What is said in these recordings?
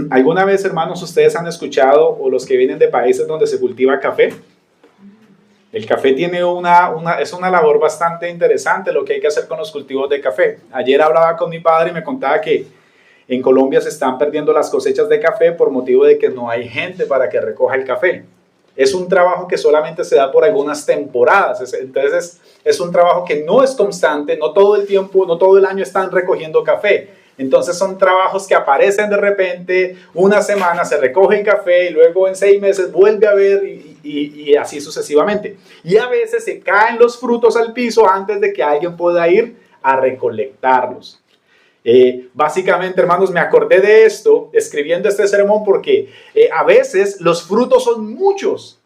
¿Alguna vez, hermanos, ustedes han escuchado, o los que vienen de países donde se cultiva café? El café tiene es una labor bastante interesante lo que hay que hacer con los cultivos de café. Ayer hablaba con mi padre y me contaba que en Colombia se están perdiendo las cosechas de café por motivo de que no hay gente para que recoja el café. Es un trabajo que solamente se da por algunas temporadas, entonces es un trabajo que no es constante, no todo el tiempo, no todo el año están recogiendo café. Entonces son trabajos que aparecen de repente, una semana se recoge el café y luego en 6 meses vuelve a haber y así sucesivamente. Y a veces se caen los frutos al piso antes de que alguien pueda ir a recolectarlos. Básicamente, hermanos, me acordé de esto escribiendo este sermón porque a veces los frutos son muchos.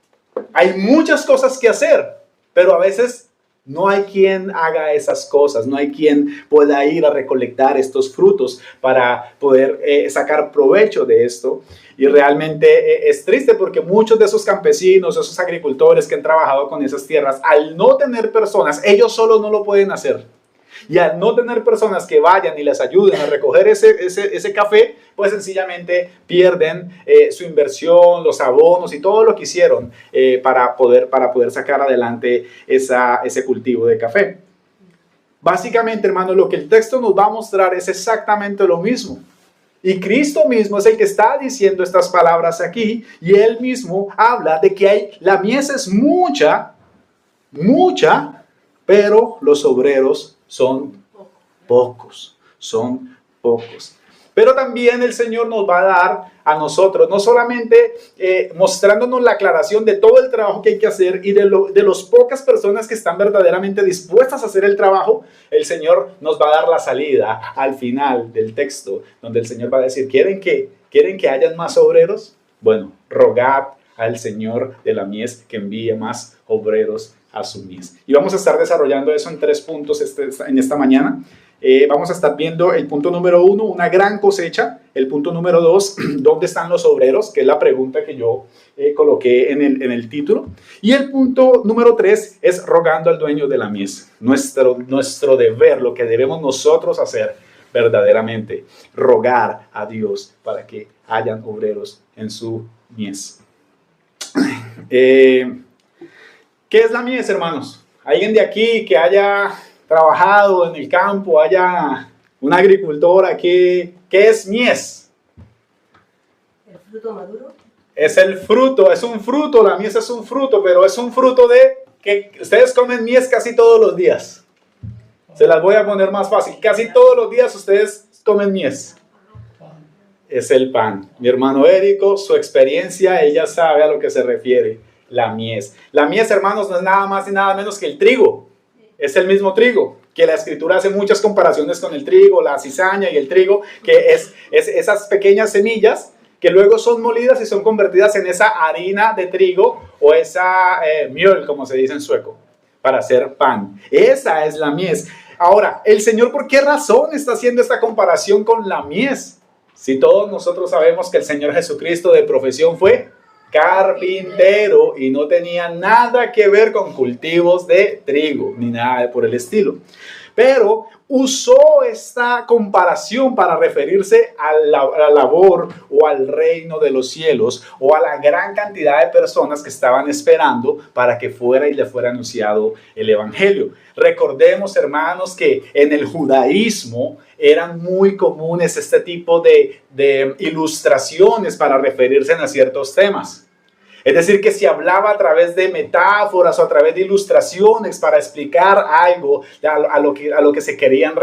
Hay muchas cosas que hacer, pero a veces no hay quien haga esas cosas, no hay quien pueda ir a recolectar estos frutos para poder sacar provecho de esto. Y realmente es triste porque muchos de esos campesinos, esos agricultores que han trabajado con esas tierras, al no tener personas, ellos solos no lo pueden hacer. Y al no tener personas que vayan y les ayuden a recoger ese café, pues sencillamente pierden su inversión, los abonos y todo lo que hicieron para poder sacar adelante ese cultivo de café. Básicamente, hermanos, lo que el texto nos va a mostrar es exactamente lo mismo. Y Cristo mismo es el que está diciendo estas palabras aquí, y Él mismo habla de que la mies es mucha, pero los obreros son pocos. Pero también el Señor nos va a dar a nosotros, no solamente mostrándonos la aclaración de todo el trabajo que hay que hacer y de las pocas personas que están verdaderamente dispuestas a hacer el trabajo, el Señor nos va a dar la salida al final del texto, donde el Señor va a decir, ¿quieren que hayan más obreros? Bueno, rogad al Señor de la mies que envíe más obreros a su mies. Y vamos a estar desarrollando eso en 3 puntos en esta mañana. Vamos a estar viendo el punto número 1, una gran cosecha. El punto número 2, ¿dónde están los obreros? Que es la pregunta que yo coloqué en el título. Y el punto número 3 es rogando al dueño de la mies. Nuestro deber, lo que debemos nosotros hacer verdaderamente, rogar a Dios para que hayan obreros en su mies. ¿Qué es la mies, hermanos? ¿Alguien de aquí que haya trabajado en el campo, haya un agricultor aquí? ¿Qué es mies? ¿El fruto maduro? Es el fruto, es un fruto, la mies es un fruto, pero es un fruto de que ustedes comen mies casi todos los días. Se las voy a poner más fácil. Casi todos los días ustedes comen mies. Es el pan. Mi hermano Érico, su experiencia, ella sabe a lo que se refiere. La mies. La mies, hermanos, no es nada más y nada menos que el trigo. Es el mismo trigo, que la Escritura hace muchas comparaciones con el trigo, la cizaña y el trigo, que es esas pequeñas semillas que luego son molidas y son convertidas en esa harina de trigo o esa miel, como se dice en sueco, para hacer pan. Esa es la mies. Ahora, el Señor, ¿por qué razón está haciendo esta comparación con la mies? Si todos nosotros sabemos que el Señor Jesucristo de profesión fue carpintero y no tenía nada que ver con cultivos de trigo ni nada por el estilo, pero usó esta comparación para referirse a la labor o al reino de los cielos o a la gran cantidad de personas que estaban esperando para que fuera y le fuera anunciado el evangelio. Recordemos, hermanos, que en el judaísmo eran muy comunes este tipo de ilustraciones para referirse a ciertos temas. Es decir, que se hablaba a través de metáforas o a través de ilustraciones para explicar algo a lo que se querían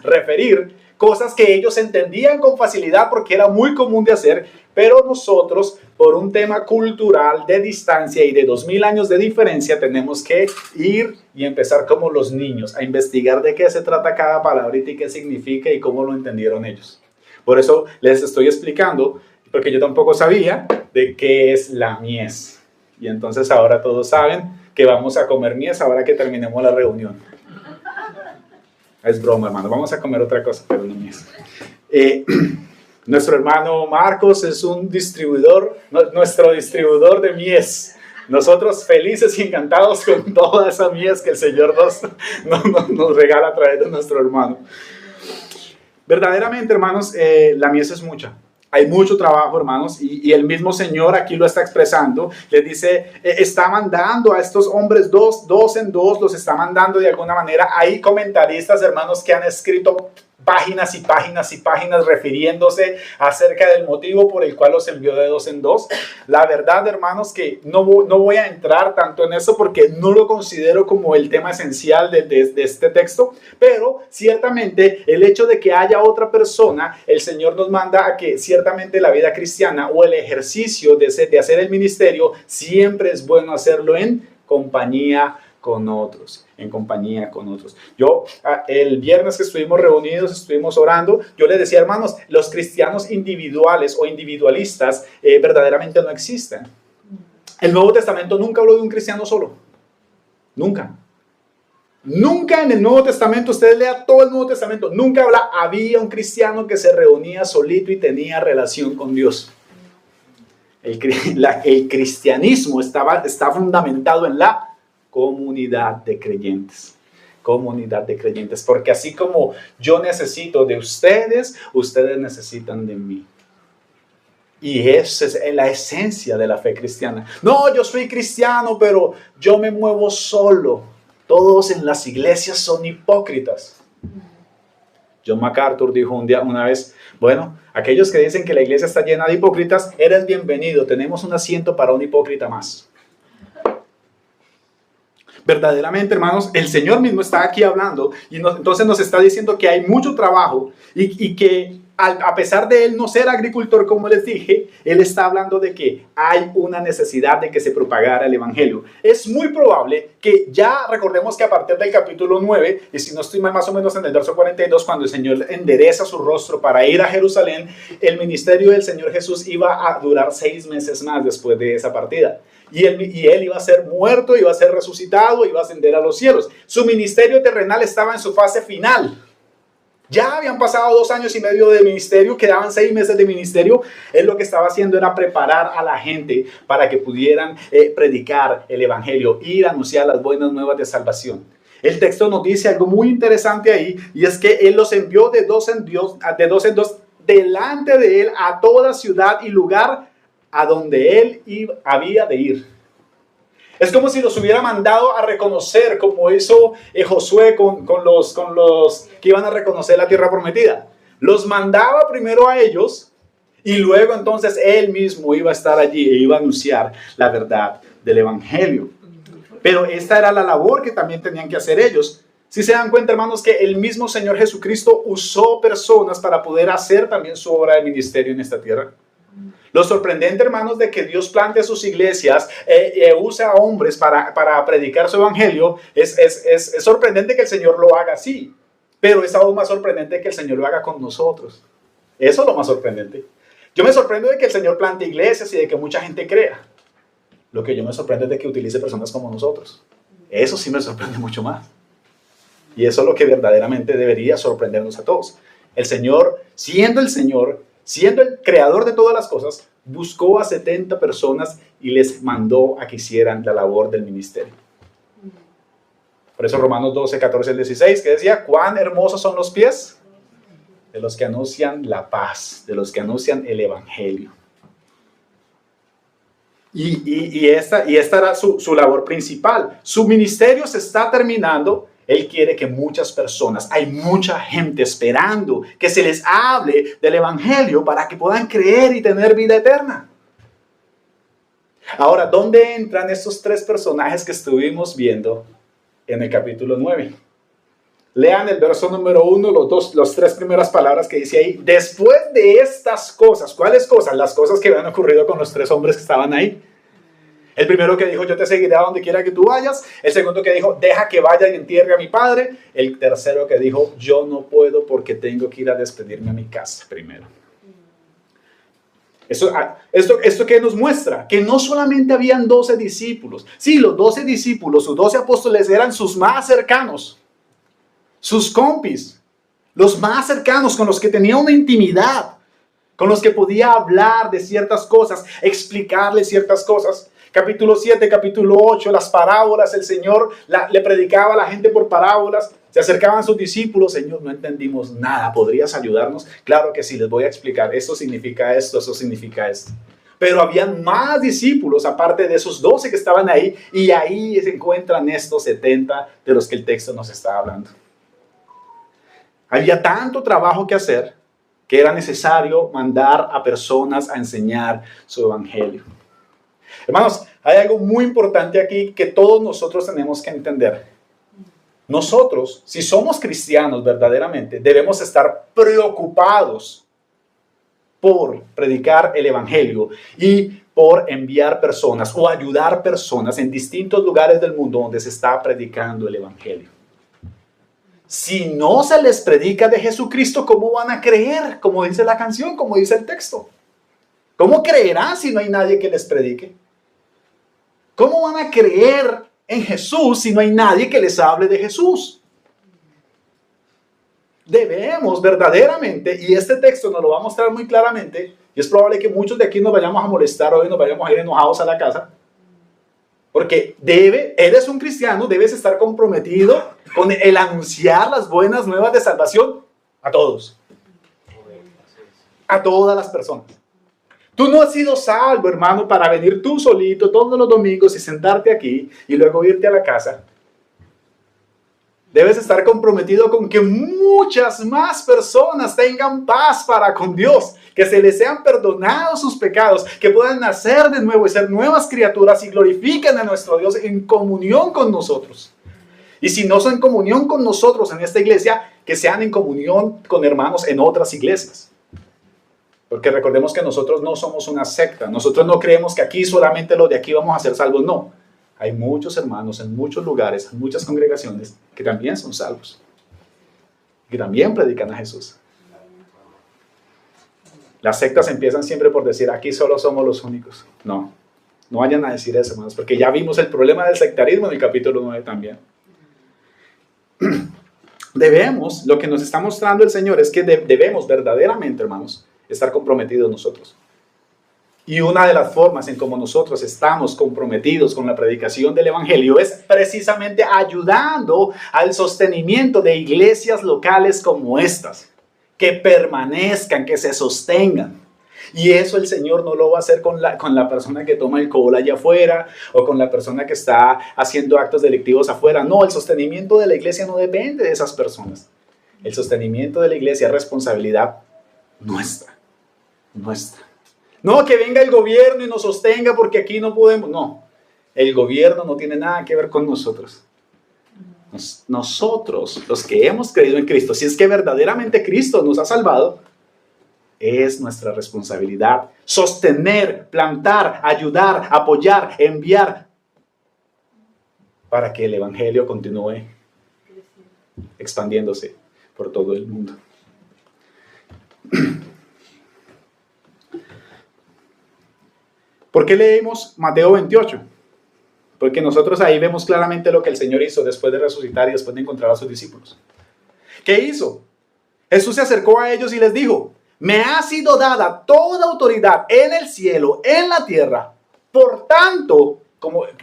referir, cosas que ellos entendían con facilidad porque era muy común de hacer, pero nosotros, por un tema cultural de distancia y de 2000 años de diferencia, tenemos que ir y empezar como los niños, a investigar de qué se trata cada palabrita y qué significa y cómo lo entendieron ellos. Por eso les estoy explicando, porque yo tampoco sabía de qué es la mies. Y entonces ahora todos saben que vamos a comer mies ahora que terminemos la reunión. Es broma, hermano. Vamos a comer otra cosa, pero no mies. Nuestro hermano Marcos es un distribuidor, nuestro distribuidor de mies. Nosotros felices y encantados con toda esa mies que el Señor nos regala a través de nuestro hermano. Verdaderamente, hermanos, la mies es mucha. Hay mucho trabajo, hermanos, y el mismo Señor aquí lo está expresando. Les dice, está mandando a estos hombres dos en dos, los está mandando de alguna manera. Hay comentaristas, hermanos, que han escrito páginas y páginas y páginas refiriéndose acerca del motivo por el cual los envió de dos en dos. La verdad, hermanos, que no voy a entrar tanto en eso porque no lo considero como el tema esencial de este texto, pero ciertamente el hecho de que haya otra persona, el Señor nos manda a que ciertamente la vida cristiana o el ejercicio de hacer el ministerio siempre es bueno hacerlo en compañía con otros, en compañía con otros. Yo, el viernes que estuvimos reunidos, estuvimos orando, yo les decía, hermanos, los cristianos individuales o individualistas verdaderamente no existen. El Nuevo Testamento nunca habló de un cristiano solo. Nunca. Nunca en el Nuevo Testamento, ustedes lean todo el Nuevo Testamento, nunca había un cristiano que se reunía solito y tenía relación con Dios. El cristianismo está fundamentado en la comunidad de creyentes, porque así como yo necesito de ustedes, ustedes necesitan de mí. Y esa es la esencia de la fe cristiana. No, yo soy cristiano, pero yo me muevo solo. Todos en las iglesias son hipócritas. John MacArthur dijo una vez, bueno, aquellos que dicen que la iglesia está llena de hipócritas, eres bienvenido, tenemos un asiento para un hipócrita más. Verdaderamente, hermanos, el Señor mismo está aquí hablando y entonces nos está diciendo que hay mucho trabajo y que a pesar de él no ser agricultor, como les dije, él está hablando de que hay una necesidad de que se propagara el evangelio. Es muy probable que ya recordemos que a partir del capítulo 9, y si no estoy mal, más o menos en el verso 42, cuando el Señor endereza su rostro para ir a Jerusalén, el ministerio del Señor Jesús iba a durar 6 meses más después de esa partida. Y él iba a ser muerto, iba a ser resucitado, iba a ascender a los cielos. Su ministerio terrenal estaba en su fase final. Ya habían pasado 2 años y medio de ministerio, quedaban 6 meses de ministerio. Él lo que estaba haciendo era preparar a la gente para que pudieran predicar el evangelio, ir a anunciar las buenas nuevas de salvación. El texto nos dice algo muy interesante ahí, y es que él los envió de dos en dos delante de él a toda ciudad y lugar a donde él había de ir. Es como si los hubiera mandado a reconocer, como hizo Josué con los que iban a reconocer la tierra prometida. Los mandaba primero a ellos y luego entonces él mismo iba a estar allí e iba a anunciar la verdad del evangelio. Pero esta era la labor que también tenían que hacer ellos. Si se dan cuenta, hermanos, que el mismo Señor Jesucristo usó personas para poder hacer también su obra de ministerio en esta tierra. Lo sorprendente, hermanos, de que Dios plante sus iglesias, usa a hombres para predicar su evangelio, es sorprendente que el Señor lo haga así, pero es aún más sorprendente que el Señor lo haga con nosotros. Eso es lo más sorprendente. Yo me sorprendo de que el Señor plante iglesias y de que mucha gente crea. Lo que yo me sorprende es de que utilice personas como nosotros. Eso sí me sorprende mucho más. Y eso es lo que verdaderamente debería sorprendernos a todos. El Señor, siendo el creador de todas las cosas, buscó a 70 personas y les mandó a que hicieran la labor del ministerio. Por eso Romanos 12, 14 al 16, que decía, cuán hermosos son los pies de los que anuncian la paz, de los que anuncian el evangelio. Y esta era su labor principal. Su ministerio se está terminando. Él quiere que muchas personas, hay mucha gente esperando que se les hable del evangelio para que puedan creer y tener vida eterna. Ahora, ¿dónde entran estos 3 personajes que estuvimos viendo en el capítulo 9? Lean el verso número 1, las 3 primeras palabras que dice ahí. Después de estas cosas, ¿cuáles cosas? Las cosas que habían ocurrido con los 3 hombres que estaban ahí. El primero que dijo, yo te seguiré a donde quiera que tú vayas. El segundo que dijo, deja que vaya y entierre a mi padre. El tercero que dijo, yo no puedo porque tengo que ir a despedirme a mi casa primero. Esto que nos muestra, que no solamente habían 12 discípulos. Sí, los 12 discípulos, sus 12 apóstoles eran sus más cercanos, sus compis, los más cercanos con los que tenía una intimidad, con los que podía hablar de ciertas cosas, explicarles ciertas cosas. Capítulo 7, capítulo 8, las parábolas, el Señor le predicaba a la gente por parábolas. Se acercaban sus discípulos, Señor, no entendimos nada, ¿podrías ayudarnos? Claro que sí, les voy a explicar, esto significa esto, eso significa esto. Pero habían más discípulos, aparte de esos 12 que estaban ahí, y ahí se encuentran estos 70 de los que el texto nos está hablando. Había tanto trabajo que hacer que era necesario mandar a personas a enseñar su evangelio. Hermanos, hay algo muy importante aquí que todos nosotros tenemos que entender. Nosotros, si somos cristianos verdaderamente, debemos estar preocupados por predicar el evangelio y por enviar personas o ayudar personas en distintos lugares del mundo donde se está predicando el evangelio. Si no se les predica de Jesucristo, ¿cómo van a creer? Como dice la canción, como dice el texto. ¿Cómo creerán si no hay nadie que les predique? ¿Cómo van a creer en Jesús si no hay nadie que les hable de Jesús? Debemos verdaderamente, y este texto nos lo va a mostrar muy claramente, y es probable que muchos de aquí nos vayamos a molestar hoy, nos vayamos a ir enojados a la casa, porque eres un cristiano, debes estar comprometido con el anunciar las buenas nuevas de salvación a todos, a todas las personas. Tú no has sido salvo, hermano, para venir tú solito todos los domingos y sentarte aquí y luego irte a la casa. Debes estar comprometido con que muchas más personas tengan paz para con Dios, que se les sean perdonados sus pecados, que puedan nacer de nuevo y ser nuevas criaturas y glorifiquen a nuestro Dios en comunión con nosotros. Y si no son en comunión con nosotros en esta iglesia, que sean en comunión con hermanos en otras iglesias. Porque recordemos que nosotros no somos una secta. Nosotros no creemos que aquí solamente los de aquí vamos a ser salvos. No. Hay muchos hermanos en muchos lugares, en muchas congregaciones, que también son salvos. Que también predican a Jesús. Las sectas empiezan siempre por decir, aquí solo somos los únicos. No. No vayan a decir eso, hermanos, porque ya vimos el problema del sectarismo en el capítulo 9 también. Debemos, lo que nos está mostrando el Señor es que debemos verdaderamente, hermanos, estar comprometidos nosotros. Y una de las formas en cómo nosotros estamos comprometidos con la predicación del evangelio es precisamente ayudando al sostenimiento de iglesias locales como estas, que permanezcan, que se sostengan. Y eso el Señor no lo va a hacer con la persona que toma alcohol allá afuera o con la persona que está haciendo actos delictivos afuera. No, el sostenimiento de la iglesia no depende de esas personas. El sostenimiento de la iglesia es responsabilidad nuestra. No, que venga el gobierno y nos sostenga porque aquí no podemos. No, el gobierno no tiene nada que ver con nosotros. Nosotros, los que hemos creído en Cristo, si es que verdaderamente Cristo nos ha salvado, es nuestra responsabilidad sostener, plantar, ayudar, apoyar, enviar para que el evangelio continúe expandiéndose por todo el mundo. ¿Por qué leemos Mateo 28? Porque nosotros ahí vemos claramente lo que el Señor hizo después de resucitar y después de encontrar a sus discípulos. ¿Qué hizo? Jesús se acercó a ellos y les dijo, me ha sido dada toda autoridad en el cielo, en la tierra. Por tanto,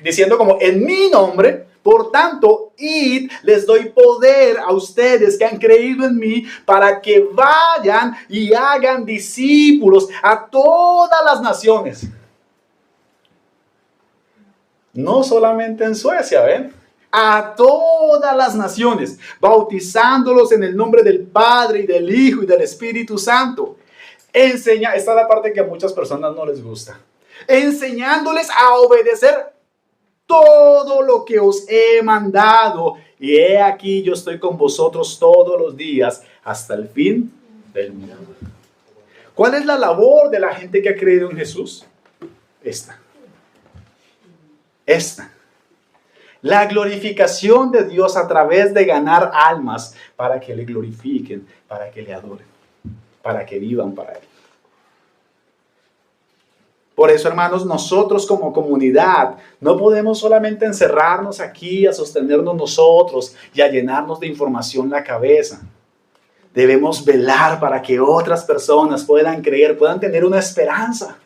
diciendo en mi nombre, por tanto, id, les doy poder a ustedes que han creído en mí para que vayan y hagan discípulos a todas las naciones. No solamente en Suecia, ¿ven? A todas las naciones, bautizándolos en el nombre del Padre y del Hijo y del Espíritu Santo. Esta es la parte que a muchas personas no les gusta. Enseñándoles a obedecer todo lo que os he mandado. Y he aquí, yo estoy con vosotros todos los días hasta el fin del mundo. ¿Cuál es la labor de la gente que ha creído en Jesús? Esta. La glorificación de Dios a través de ganar almas para que le glorifiquen, para que le adoren, para que vivan para Él. Por eso, hermanos, nosotros como comunidad no podemos solamente encerrarnos aquí a sostenernos nosotros y a llenarnos de información la cabeza. Debemos velar para que otras personas puedan creer, puedan tener una esperanza.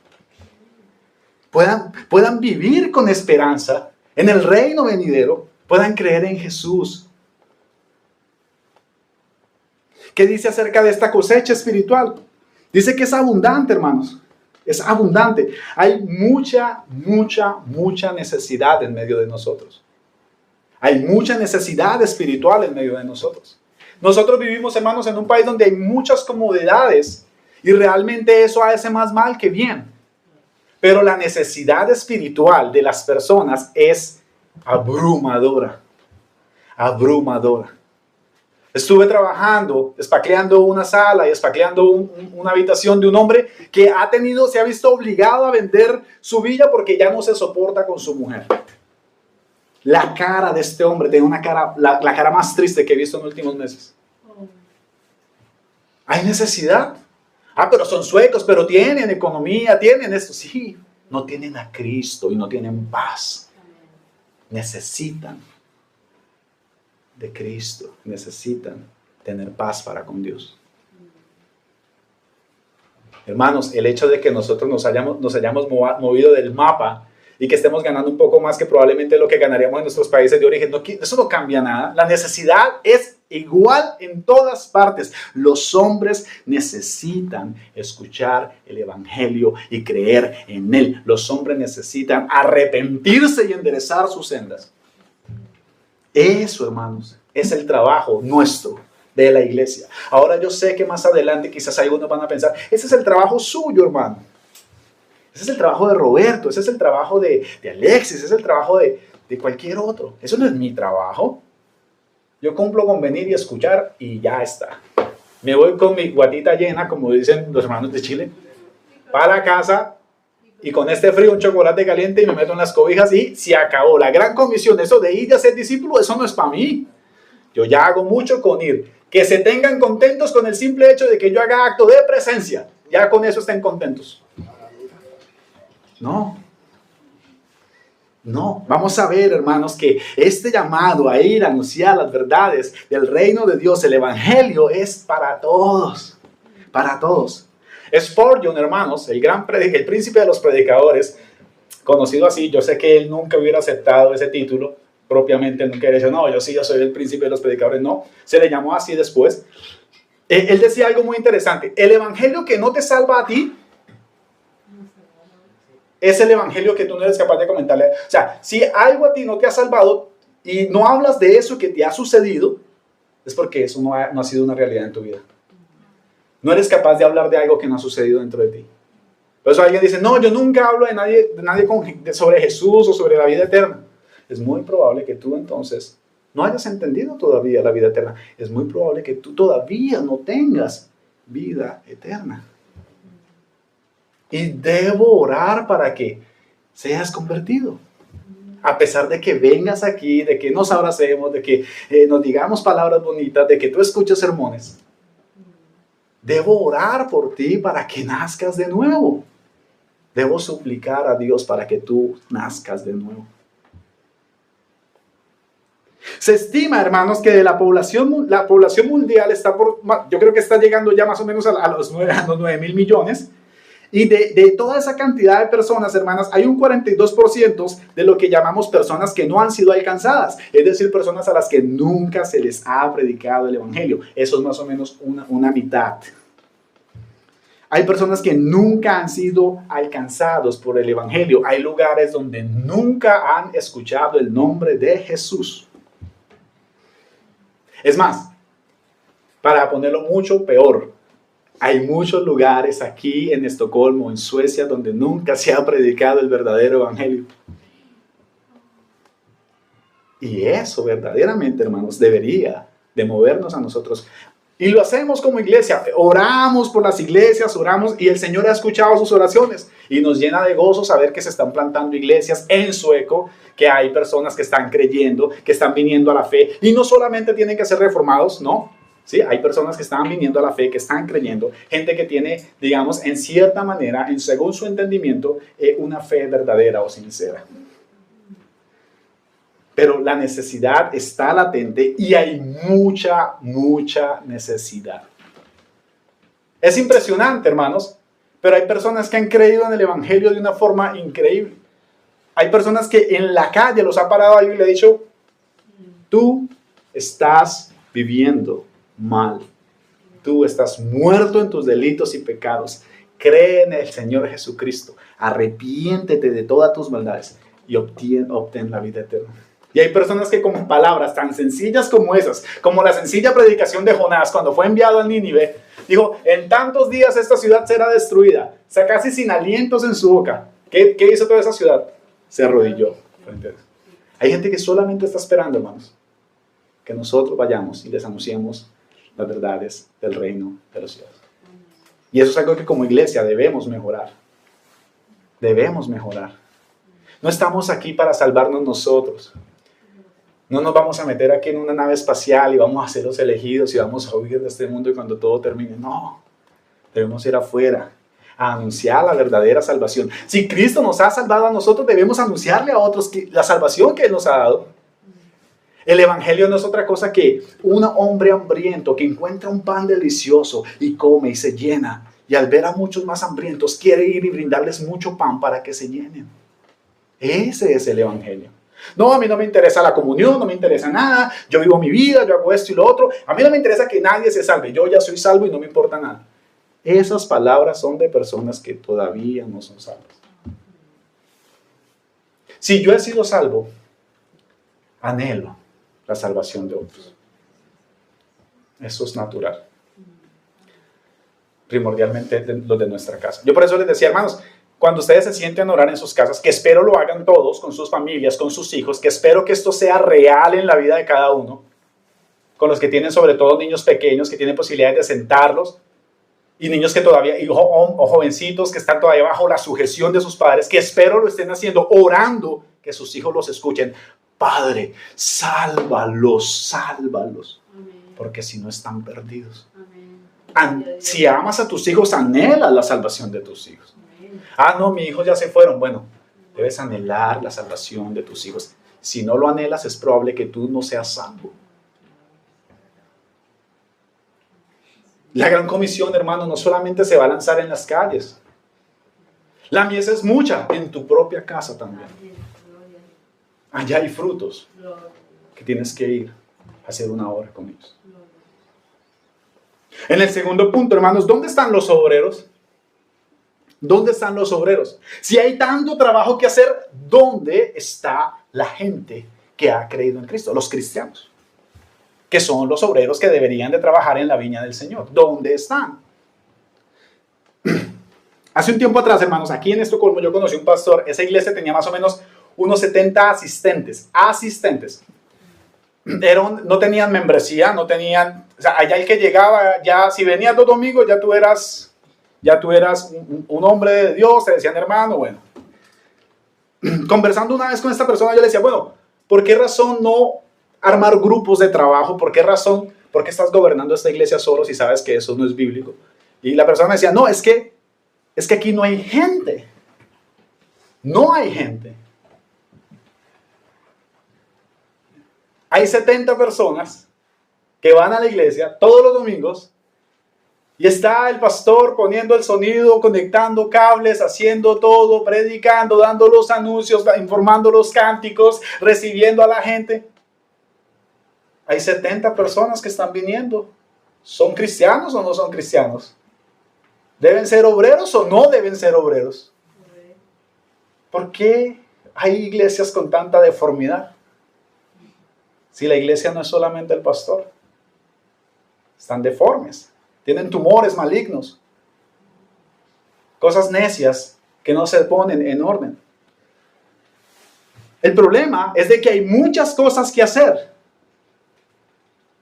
Puedan vivir con esperanza en el reino venidero, puedan creer en Jesús. ¿Qué dice acerca de esta cosecha espiritual? Dice que es abundante, hermanos. Es abundante. Hay mucha necesidad en medio de nosotros. Hay mucha necesidad espiritual en medio de nosotros. Nosotros vivimos, hermanos, en un país donde hay muchas comodidades y realmente eso hace más mal que bien. Pero la necesidad espiritual de las personas es abrumadora. Abrumadora. Estuve trabajando, espacleando una sala y espacleando una habitación de un hombre que se ha visto obligado a vender su villa porque ya no se soporta con su mujer. La cara de este hombre tiene la cara más triste que he visto en los últimos meses. ¿Hay necesidad? Pero son suecos, pero tienen economía, tienen esto. Sí, no tienen a Cristo y no tienen paz. Necesitan de Cristo, necesitan tener paz para con Dios. Hermanos, el hecho de que nosotros nos hayamos movido del mapa y que estemos ganando un poco más que probablemente lo que ganaríamos en nuestros países de origen, eso no cambia nada. La necesidad es igual en todas partes. Los hombres necesitan escuchar el evangelio y creer en él. Los hombres necesitan arrepentirse y enderezar sus sendas. Eso, hermanos, es el trabajo nuestro de la iglesia. Ahora yo sé que más adelante quizás algunos van a pensar, ese es el trabajo suyo, hermano. Ese es el trabajo de Roberto, ese es el trabajo de Alexis, ese es el trabajo de cualquier otro. Eso no es mi trabajo. Yo cumplo con venir y escuchar y ya está. Me voy con mi guatita llena, como dicen los hermanos de Chile, para casa y con este frío un chocolate caliente y me meto en las cobijas y se acabó. La gran comisión, eso de ir a ser discípulo, eso no es para mí. Yo ya hago mucho con ir. Que se tengan contentos con el simple hecho de que yo haga acto de presencia. Ya con eso estén contentos. No, vamos a ver, hermanos, que este llamado a ir a anunciar las verdades del reino de Dios, el evangelio, es para todos, para todos. Spurgeon, hermanos, el príncipe de los predicadores, conocido así, yo sé que él nunca hubiera aceptado ese título, propiamente nunca hubiera dicho, no, yo soy el príncipe de los predicadores, no, se le llamó así después. Él decía algo muy interesante, el evangelio que no te salva a ti, es el evangelio que tú no eres capaz de comentarle. O sea, si algo a ti no te ha salvado y no hablas de eso que te ha sucedido, es porque eso no ha sido una realidad en tu vida. No eres capaz de hablar de algo que no ha sucedido dentro de ti. Por eso alguien dice, no, yo nunca hablo de nadie sobre Jesús o sobre la vida eterna. Es muy probable que tú entonces no hayas entendido todavía la vida eterna. Es muy probable que tú todavía no tengas vida eterna. Y debo orar para que seas convertido. A pesar de que vengas aquí, de que nos abracemos, de que nos digamos palabras bonitas, de que tú escuches sermones. Debo orar por ti para que nazcas de nuevo. Debo suplicar a Dios para que tú nazcas de nuevo. Se estima, hermanos, que de la población mundial yo creo que está llegando ya más o menos a los 9.000 millones. Y de toda esa cantidad de personas, hermanas, hay un 42% de lo que llamamos personas que no han sido alcanzadas. Es decir, personas a las que nunca se les ha predicado el evangelio. Eso es más o menos una mitad. Hay personas que nunca han sido alcanzados por el evangelio. Hay lugares donde nunca han escuchado el nombre de Jesús. Es más, para ponerlo mucho peor, hay muchos lugares aquí en Estocolmo, en Suecia, donde nunca se ha predicado el verdadero evangelio. Y eso verdaderamente, hermanos, debería de movernos a nosotros. Y lo hacemos como iglesia. Oramos por las iglesias, oramos y el Señor ha escuchado sus oraciones. Y nos llena de gozo saber que se están plantando iglesias en sueco, que hay personas que están creyendo, que están viniendo a la fe. Y no solamente tienen que ser reformados, no. ¿Sí? Hay personas que están viniendo a la fe, que están creyendo, gente que tiene, digamos, en cierta manera, según su entendimiento, una fe verdadera o sincera. Pero la necesidad está latente y hay mucha necesidad. Es impresionante, hermanos, pero hay personas que han creído en el evangelio de una forma increíble. Hay personas que en la calle los ha parado alguien y le ha dicho, tú estás viviendo mal. Tú estás muerto en tus delitos y pecados. Cree en el Señor Jesucristo. Arrepiéntete de todas tus maldades y obtén la vida eterna. Y hay personas que con palabras tan sencillas como esas, como la sencilla predicación de Jonás cuando fue enviado a Nínive, dijo, en tantos días esta ciudad será destruida. O sea, casi sin alientos en su boca. ¿Qué hizo toda esa ciudad? Se arrodilló frente a Dios. Hay gente que solamente está esperando, hermanos, que nosotros vayamos y les anunciemos las verdades del reino de los cielos. Y eso es algo que como iglesia debemos mejorar. Debemos mejorar. No estamos aquí para salvarnos nosotros. No nos vamos a meter aquí en una nave espacial y vamos a ser los elegidos y vamos a huir de este mundo y cuando todo termine. No, debemos ir afuera a anunciar la verdadera salvación. Si Cristo nos ha salvado a nosotros, debemos anunciarle a otros la salvación que Él nos ha dado. El evangelio no es otra cosa que un hombre hambriento que encuentra un pan delicioso y come y se llena. Y al ver a muchos más hambrientos, quiere ir y brindarles mucho pan para que se llenen. Ese es el evangelio. No, a mí no me interesa la comunión, no me interesa nada. Yo vivo mi vida, yo hago esto y lo otro. A mí no me interesa que nadie se salve. Yo ya soy salvo y no me importa nada. Esas palabras son de personas que todavía no son salvas. Si yo he sido salvo, anhelo la salvación de otros. Eso es natural. Primordialmente los de nuestra casa. Yo por eso les decía, hermanos, cuando ustedes se sienten a orar en sus casas, que espero lo hagan todos, con sus familias, con sus hijos, que espero que esto sea real en la vida de cada uno, con los que tienen sobre todo niños pequeños, que tienen posibilidades de sentarlos, y niños que todavía, o jovencitos que están todavía bajo la sujeción de sus padres, que espero lo estén haciendo, orando, que sus hijos los escuchen. Padre, sálvalos, sálvalos, porque si no están perdidos. Si amas a tus hijos, anhela la salvación de tus hijos. Ah, no, mis hijos ya se fueron. Bueno, debes anhelar la salvación de tus hijos. Si no lo anhelas, es probable que tú no seas salvo. La gran comisión, hermano, no solamente se va a lanzar en las calles. La mies es mucha en tu propia casa también. Allá hay frutos que tienes que ir a hacer una obra con ellos. En el segundo punto, hermanos, ¿dónde están los obreros? ¿Dónde están los obreros? Si hay tanto trabajo que hacer, ¿dónde está la gente que ha creído en Cristo? Los cristianos, que son los obreros que deberían de trabajar en la viña del Señor. ¿Dónde están? Hace un tiempo atrás, hermanos, aquí en Estocolmo yo conocí un pastor. Esa iglesia tenía más o menos unos 70 asistentes. No tenían membresía, no tenían... O sea, allá el que llegaba, ya si venías los domingos, ya tú eras un hombre de Dios, te decían hermano, bueno. Conversando una vez con esta persona, yo le decía, bueno, ¿por qué razón no armar grupos de trabajo? ¿Por qué razón? ¿Por qué estás gobernando esta iglesia solo si sabes que eso no es bíblico? Y la persona me decía, no, es que aquí no hay gente. No hay gente. Hay 70 personas que van a la iglesia todos los domingos y está el pastor poniendo el sonido, conectando cables, haciendo todo, predicando, dando los anuncios, informando los cánticos, recibiendo a la gente. Hay 70 personas que están viniendo. ¿Son cristianos o no son cristianos? ¿Deben ser obreros o no deben ser obreros? ¿Por qué hay iglesias con tanta deformidad? Si la iglesia no es solamente el pastor. Están deformes. Tienen tumores malignos. Cosas necias que no se ponen en orden. El problema es de que hay muchas cosas que hacer.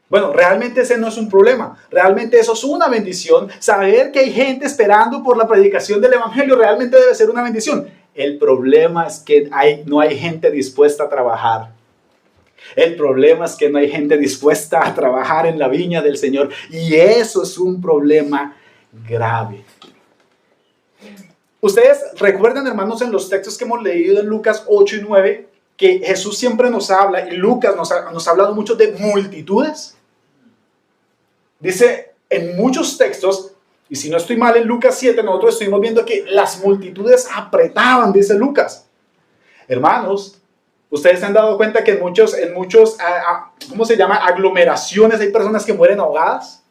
Bueno, realmente ese no es un problema. Realmente eso es una bendición. Saber que hay gente esperando por la predicación del evangelio realmente debe ser una bendición. El problema es que no hay gente dispuesta a trabajar. El problema es que no hay gente dispuesta a trabajar en la viña del Señor. Y eso es un problema grave. Ustedes recuerdan, hermanos, en los textos que hemos leído en Lucas 8 y 9, que Jesús siempre nos habla, y Lucas nos ha hablado mucho de multitudes. Dice en muchos textos, y si no estoy mal en Lucas 7, nosotros estuvimos viendo que las multitudes apretaban, dice Lucas. Hermanos, ustedes se han dado cuenta que en muchos ¿cómo se llama? Aglomeraciones hay personas que mueren ahogadas.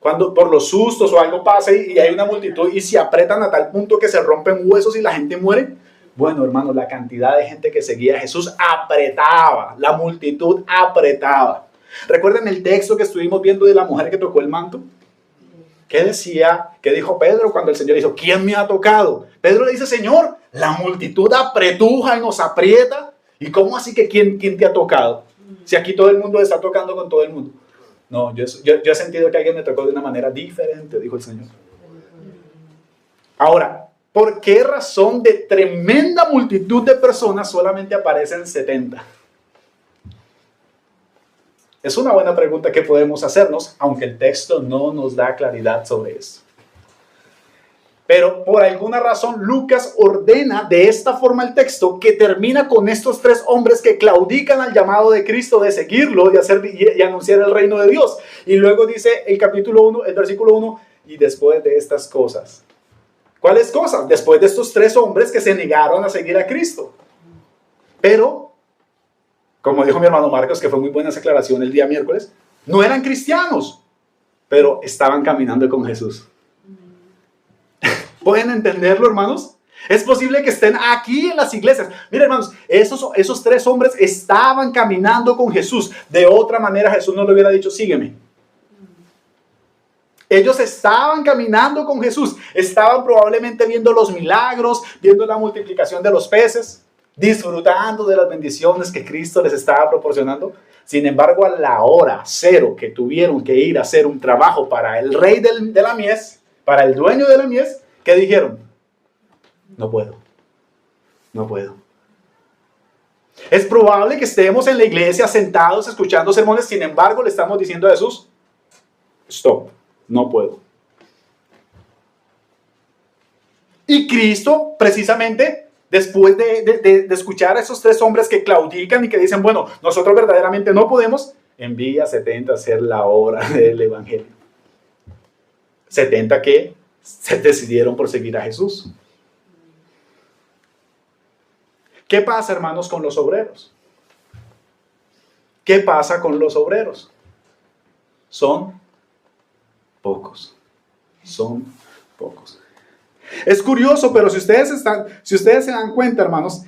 Cuando por los sustos o algo pasa y hay una multitud y se apretan a tal punto que se rompen huesos y la gente muere. Bueno, hermanos, la cantidad de gente que seguía a Jesús apretaba, la multitud apretaba. ¿Recuerdan el texto que estuvimos viendo de la mujer que tocó el manto? ¿Qué decía? ¿Qué dijo Pedro cuando el Señor dijo, ¿quién me ha tocado? Pedro le dice, Señor, la multitud apretuja y nos aprieta. ¿Y cómo así que quién te ha tocado? Si aquí todo el mundo está tocando con todo el mundo. No, yo he sentido que alguien me tocó de una manera diferente, dijo el Señor. Ahora, ¿por qué razón de tremenda multitud de personas solamente aparecen 70? Es una buena pregunta que podemos hacernos, aunque el texto no nos da claridad sobre eso. Pero por alguna razón Lucas ordena de esta forma el texto que termina con estos 3 hombres que claudican al llamado de Cristo de seguirlo y anunciar el reino de Dios. Y luego dice el capítulo 1, el versículo 1, y después de estas cosas. ¿Cuáles cosas? Después de estos 3 hombres que se negaron a seguir a Cristo. Pero, como dijo mi hermano Marcos, que fue muy buena esa aclaración el día miércoles, no eran cristianos, pero estaban caminando con Jesús. ¿Pueden entenderlo, hermanos? Es posible que estén aquí en las iglesias. Miren, hermanos, esos 3 hombres estaban caminando con Jesús. De otra manera, Jesús no le hubiera dicho, sígueme. Ellos estaban caminando con Jesús. Estaban probablemente viendo los milagros, viendo la multiplicación de los peces, disfrutando de las bendiciones que Cristo les estaba proporcionando. Sin embargo, a la hora 0 que tuvieron que ir a hacer un trabajo para el rey de la mies, para el dueño de la mies, ¿qué dijeron? No puedo. Es probable que estemos en la iglesia sentados escuchando sermones, sin embargo le estamos diciendo a Jesús, stop, no puedo. Y Cristo, precisamente, después de escuchar a esos 3 hombres que claudican y que dicen, bueno, nosotros verdaderamente no podemos, envía 70 a hacer la obra del evangelio. 70 que se decidieron por seguir a Jesús. ¿Qué pasa, hermanos, con los obreros? ¿Qué pasa con los obreros? Son pocos. Es curioso, pero si ustedes se dan cuenta, hermanos,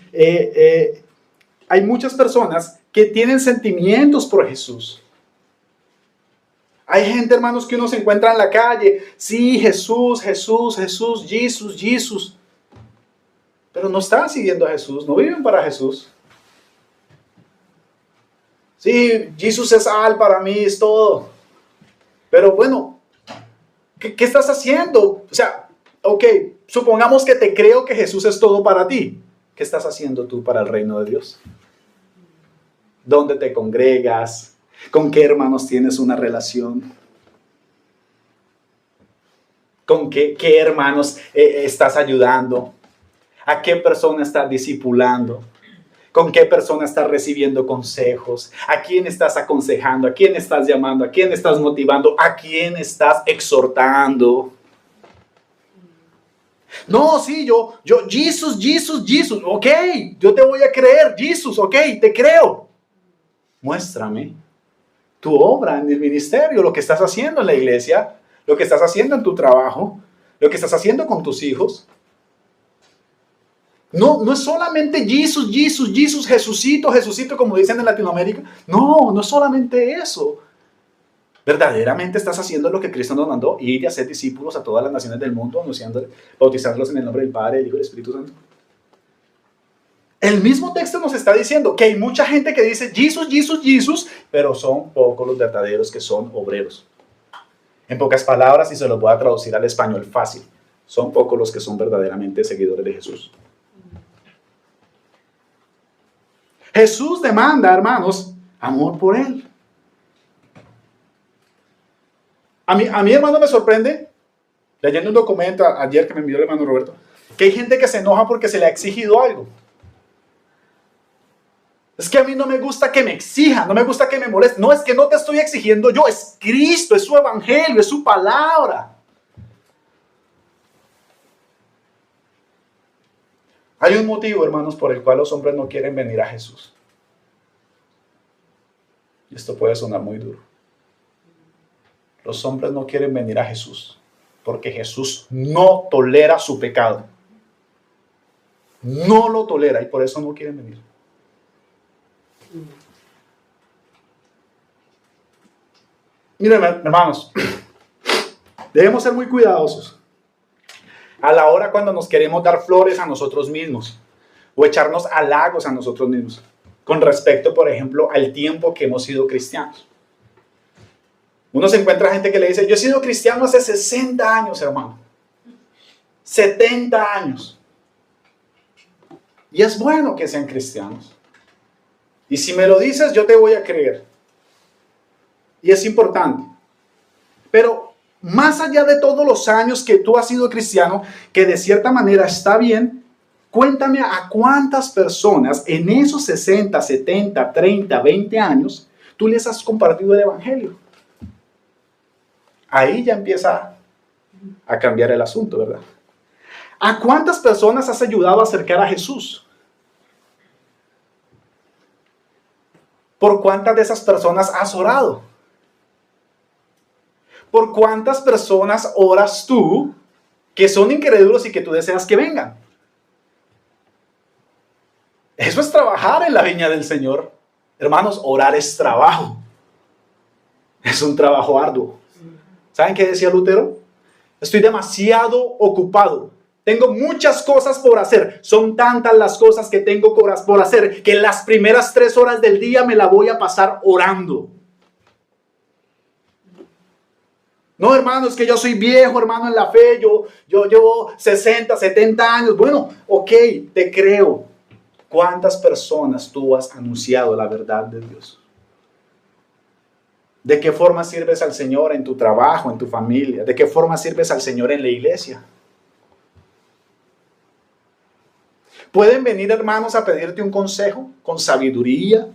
hay muchas personas que tienen sentimientos por Jesús. Hay gente, hermanos, que uno se encuentra en la calle. Sí, Jesús, Jesús. Pero no están siguiendo a Jesús, no viven para Jesús. Sí, Jesús es all para mí, es todo. Pero bueno, ¿qué estás haciendo? O sea, ok, supongamos que te creo que Jesús es todo para ti. ¿Qué estás haciendo tú para el reino de Dios? ¿Dónde te congregas? ¿Con qué hermanos tienes una relación? ¿Con qué hermanos estás ayudando? ¿A qué persona estás discipulando? ¿Con qué persona estás recibiendo consejos? ¿A quién estás aconsejando? ¿A quién estás llamando? ¿A quién estás motivando? ¿A quién estás exhortando? No, sí, yo, Jesús, ok, yo te voy a creer, Jesús, ok, te creo. Muéstrame tu obra en el ministerio, lo que estás haciendo en la iglesia, lo que estás haciendo en tu trabajo, lo que estás haciendo con tus hijos. No es solamente Jesús, Jesucito, como dicen en Latinoamérica. No es solamente eso. ¿Verdaderamente estás haciendo lo que Cristo nos mandó? Ir y hacer discípulos a todas las naciones del mundo, bautizándolos en el nombre del Padre, del Hijo y del Espíritu Santo. El mismo texto nos está diciendo que hay mucha gente que dice Jesús, pero son pocos los verdaderos que son obreros. En pocas palabras, y se los voy a traducir al español fácil, son pocos los que son verdaderamente seguidores de Jesús. Jesús demanda, hermanos, amor por Él. A mí, hermano, me sorprende, leyendo un documento ayer que me envió el hermano Roberto, que hay gente que se enoja porque se le ha exigido algo. Es que a mí no me gusta que me exijan, no me gusta que me molesten. No, es que no te estoy exigiendo yo, es Cristo, es su evangelio, es su palabra. Hay un motivo, hermanos, por el cual los hombres no quieren venir a Jesús. Y esto puede sonar muy duro. Los hombres no quieren venir a Jesús porque Jesús no tolera su pecado. No lo tolera y por eso no quieren venir. Miren, hermanos, debemos ser muy cuidadosos a la hora cuando nos queremos dar flores a nosotros mismos o echarnos halagos a nosotros mismos con respecto, por ejemplo, al tiempo que hemos sido cristianos. Uno se encuentra gente que le dice, yo he sido cristiano hace 60 años, hermano. 70 años. Y es bueno que sean cristianos. Y si me lo dices, yo te voy a creer. Y es importante. Pero más allá de todos los años que tú has sido cristiano, que de cierta manera está bien, cuéntame a cuántas personas en esos 60, 70, 30, 20 años tú les has compartido el evangelio. Ahí ya empieza a cambiar el asunto, ¿verdad? ¿A cuántas personas has ayudado a acercar a Jesús? ¿Por cuántas de esas personas has orado? ¿Por cuántas personas oras tú que son incrédulos y que tú deseas que vengan? Eso es trabajar en la viña del Señor. Hermanos, orar es trabajo. Es un trabajo arduo. ¿Saben qué decía Lutero? Estoy demasiado ocupado. Tengo muchas cosas por hacer. Son tantas las cosas que tengo por hacer que las primeras 3 horas del día me la voy a pasar orando. No, hermano, es que yo soy viejo, hermano, en la fe. Yo llevo 60, 70 años. Bueno, ok, te creo. ¿Cuántas personas tú has anunciado la verdad de Dios? ¿De qué forma sirves al Señor en tu trabajo, en tu familia? ¿De qué forma sirves al Señor en la iglesia? Pueden venir hermanos a pedirte un consejo con sabiduría.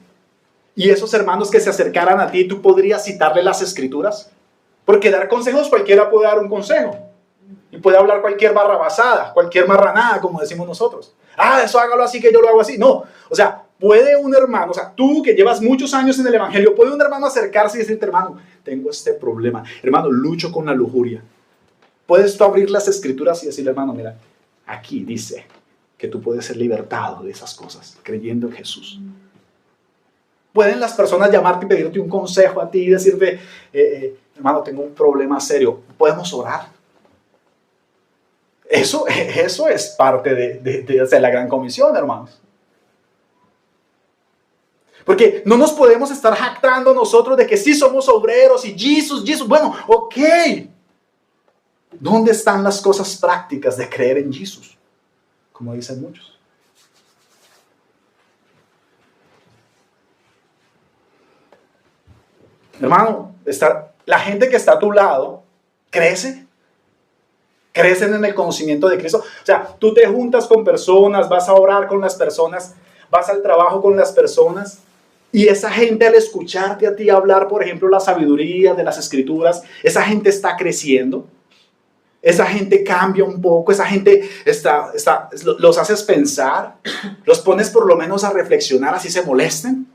Y esos hermanos que se acercaran a ti, tú podrías citarle las escrituras. Porque dar consejos, cualquiera puede dar un consejo. Y puede hablar cualquier barrabasada, cualquier marranada, como decimos nosotros. Ah, eso hágalo así que yo lo hago así. No, o sea, puede un hermano, o sea, tú que llevas muchos años en el evangelio, puede un hermano acercarse y decirte, hermano, tengo este problema. Hermano, lucho con la lujuria. Puedes tú abrir las escrituras y decirle, hermano, mira, aquí dice que tú puedes ser libertado de esas cosas, creyendo en Jesús. Pueden las personas llamarte y pedirte un consejo a ti y decirte, hermano, tengo un problema serio. ¿Podemos orar? Eso es parte de hacer la gran comisión, hermanos. Porque no nos podemos estar jactando nosotros de que sí somos obreros y Jesús. Bueno, ok. ¿Dónde están las cosas prácticas de creer en Jesús? Como dicen muchos. Hermano, la gente que está a tu lado crece. Crecen en el conocimiento de Cristo. O sea, tú te juntas con personas, vas a orar con las personas, vas al trabajo con las personas. Y esa gente al escucharte a ti hablar, por ejemplo, la sabiduría de las escrituras, esa gente está creciendo. Esa gente cambia un poco, esa gente los haces pensar, los pones por lo menos a reflexionar, así se molesten.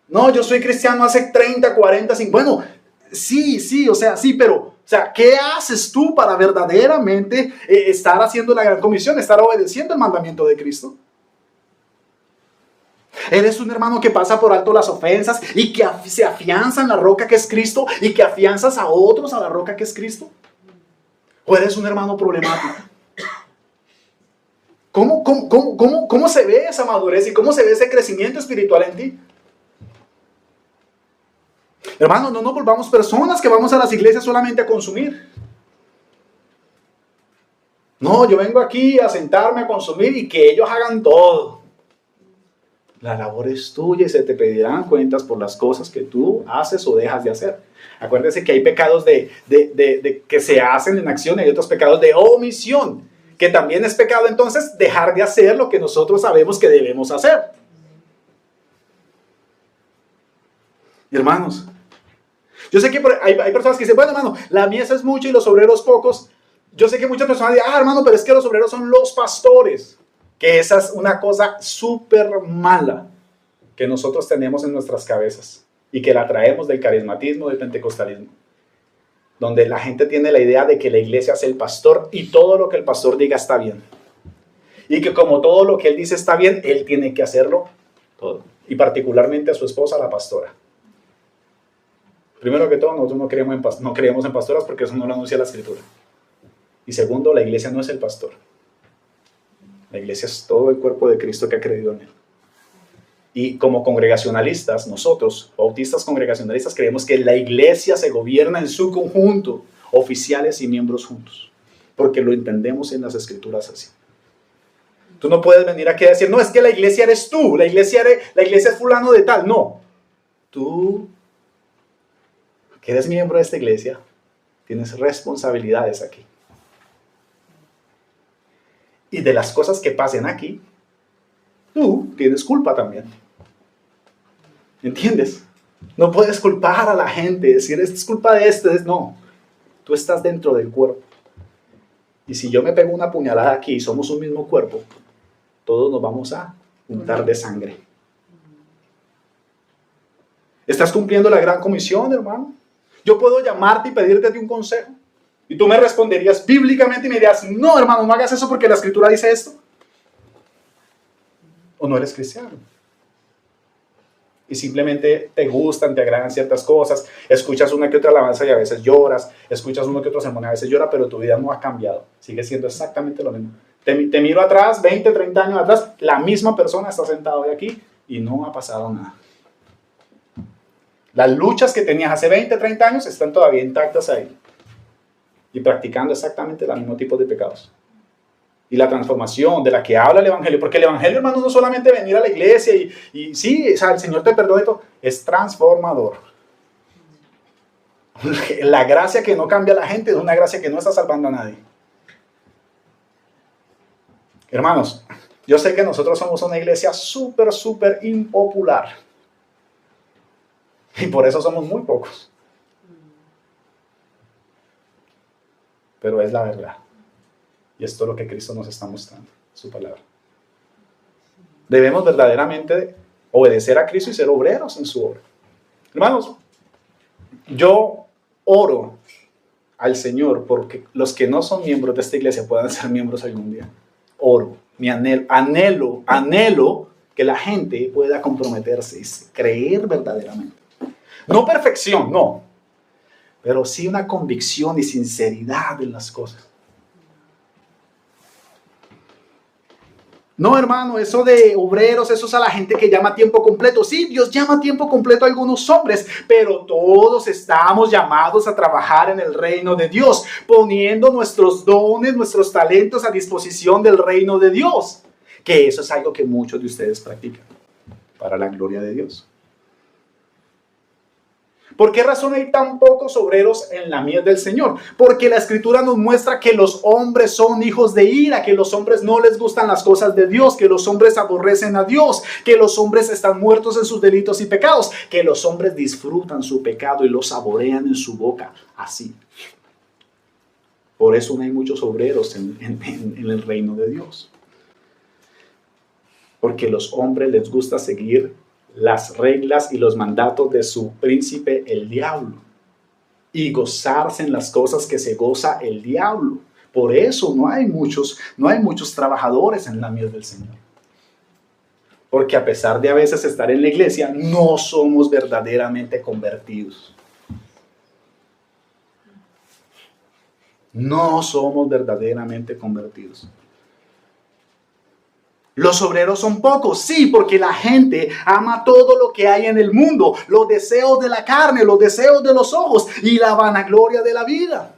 No, yo soy cristiano hace 30, 40, 50. Bueno, sí, o sea, sí, pero, o sea, ¿qué haces tú para verdaderamente estar haciendo la gran comisión, estar obedeciendo el mandamiento de Cristo? ¿Eres un hermano que pasa por alto las ofensas y que se afianza en la roca que es Cristo y que afianzas a otros a la roca que es Cristo? ¿O eres un hermano problemático? ¿Cómo se ve esa madurez y cómo se ve ese crecimiento espiritual en ti? Hermanos, no nos volvamos personas que vamos a las iglesias solamente a consumir. No, yo vengo aquí a sentarme a consumir y que ellos hagan todo. La labor es tuya y se te pedirán cuentas por las cosas que tú haces o dejas de hacer. Acuérdense que hay pecados que se hacen en acción y hay otros pecados de omisión, que también es pecado entonces dejar de hacer lo que nosotros sabemos que debemos hacer. Hermanos, yo sé que hay personas que dicen, bueno, hermano, la mies es mucha y los obreros pocos. Yo sé que muchas personas dicen, hermano, pero es que los obreros son los pastores. Que esa es una cosa súper mala que nosotros tenemos en nuestras cabezas. y que la traemos del carismatismo, del pentecostalismo, donde la gente tiene la idea de que la iglesia es el pastor y todo lo que el pastor diga está bien. Y que como todo lo que él dice está bien, él tiene que hacerlo todo. Y particularmente a su esposa, la pastora. Primero que todo, nosotros no creemos en pastoras porque eso no lo anuncia la Escritura. Y segundo, la iglesia no es el pastor. La iglesia es todo el cuerpo de Cristo que ha creído en él. Y como congregacionalistas, nosotros, bautistas congregacionalistas, creemos que la iglesia se gobierna en su conjunto, oficiales y miembros juntos, porque lo entendemos en las Escrituras así. Tú no puedes venir aquí a decir, no, es que la iglesia eres tú, la iglesia es fulano de tal. No, tú, que eres miembro de esta iglesia, tienes responsabilidades aquí. Y de las cosas que pasen aquí, tú tienes culpa también. ¿Entiendes? No puedes culpar a la gente, decir, es culpa de este. No, tú estás dentro del cuerpo. Y si yo me pego una puñalada aquí y somos un mismo cuerpo, todos nos vamos a untar de sangre. ¿Estás cumpliendo la gran comisión, hermano? Yo puedo llamarte y pedirte un consejo. Y tú me responderías bíblicamente y me dirías, no, hermano, no hagas eso porque la Escritura dice esto. ¿O no eres cristiano? Y simplemente te gustan, te agradan ciertas cosas, escuchas una que otra alabanza y a veces lloras, escuchas uno que otro sermón y a veces lloras, pero tu vida no ha cambiado. Sigue siendo exactamente lo mismo. Te miro atrás, 20, 30 años atrás, la misma persona está sentada hoy aquí y no ha pasado nada. Las luchas que tenías hace 20, 30 años están todavía intactas ahí. Y practicando exactamente el mismo tipo de pecados. Y la transformación de la que habla el Evangelio, porque el Evangelio, hermano, no solamente venir a la iglesia y sí, o sea, el Señor te perdona y todo, es transformador. La gracia que no cambia a la gente es una gracia que no está salvando a nadie. Hermanos, yo sé que nosotros somos una iglesia súper, súper impopular. Y por eso somos muy pocos. Pero es la verdad. Y esto es lo que Cristo nos está mostrando, su palabra. Debemos verdaderamente obedecer a Cristo y ser obreros en su obra. Hermanos, yo oro al Señor porque los que no son miembros de esta iglesia puedan ser miembros algún día. Oro, mi anhelo que la gente pueda comprometerse y creer verdaderamente. No perfección, no. Pero sí una convicción y sinceridad en las cosas. No, hermano, eso de obreros, eso es a la gente que llama a tiempo completo. Sí, Dios llama a tiempo completo a algunos hombres, pero todos estamos llamados a trabajar en el reino de Dios, poniendo nuestros dones, nuestros talentos a disposición del reino de Dios. Que eso es algo que muchos de ustedes practican, para la gloria de Dios. ¿Por qué razón hay tan pocos obreros en la mies del Señor? Porque la Escritura nos muestra que los hombres son hijos de ira, que los hombres no les gustan las cosas de Dios, que los hombres aborrecen a Dios, que los hombres están muertos en sus delitos y pecados, que los hombres disfrutan su pecado y lo saborean en su boca, así. Por eso no hay muchos obreros en el reino de Dios. Porque a los hombres les gusta seguir las reglas y los mandatos de su príncipe, el diablo, y gozarse en las cosas que se goza el diablo. Por eso no hay muchos trabajadores en la mies del Señor. Porque a pesar de a veces estar en la iglesia, no somos verdaderamente convertidos. No somos verdaderamente convertidos. Los obreros son pocos, sí, porque la gente ama todo lo que hay en el mundo, los deseos de la carne, los deseos de los ojos y la vanagloria de la vida.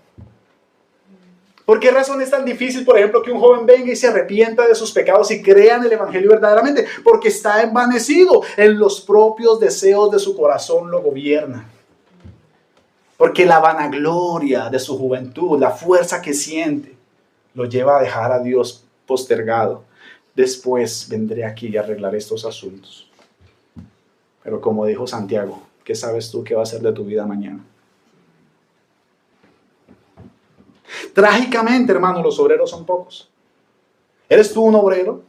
¿Por qué razón es tan difícil, por ejemplo, que un joven venga y se arrepienta de sus pecados y crea en el Evangelio verdaderamente? Porque está envanecido en los propios deseos de su corazón, lo gobierna. Porque la vanagloria de su juventud, la fuerza que siente, lo lleva a dejar a Dios postergado. Después vendré aquí y arreglaré estos asuntos. Pero como dijo Santiago, ¿qué sabes tú qué va a ser de tu vida mañana? Trágicamente, hermano, los obreros son pocos. ¿Eres tú un obrero?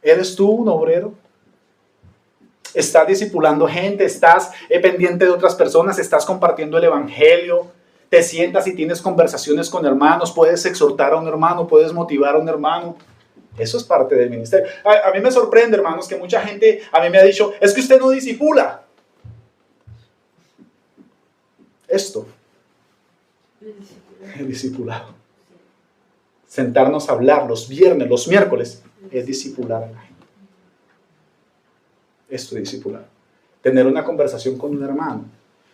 ¿Eres tú un obrero? estás discipulando gente, estás pendiente de otras personas, estás compartiendo el evangelio, te sientas y tienes conversaciones con hermanos, puedes exhortar a un hermano, puedes motivar a un hermano. Eso es parte del ministerio. A mí me sorprende, hermanos, que mucha gente a mí me ha dicho, es que usted no discipula. Esto es discipulado. Sentarnos a hablar los viernes, los miércoles, es discipular a la gente. Esto es discipular. Tener una conversación con un hermano,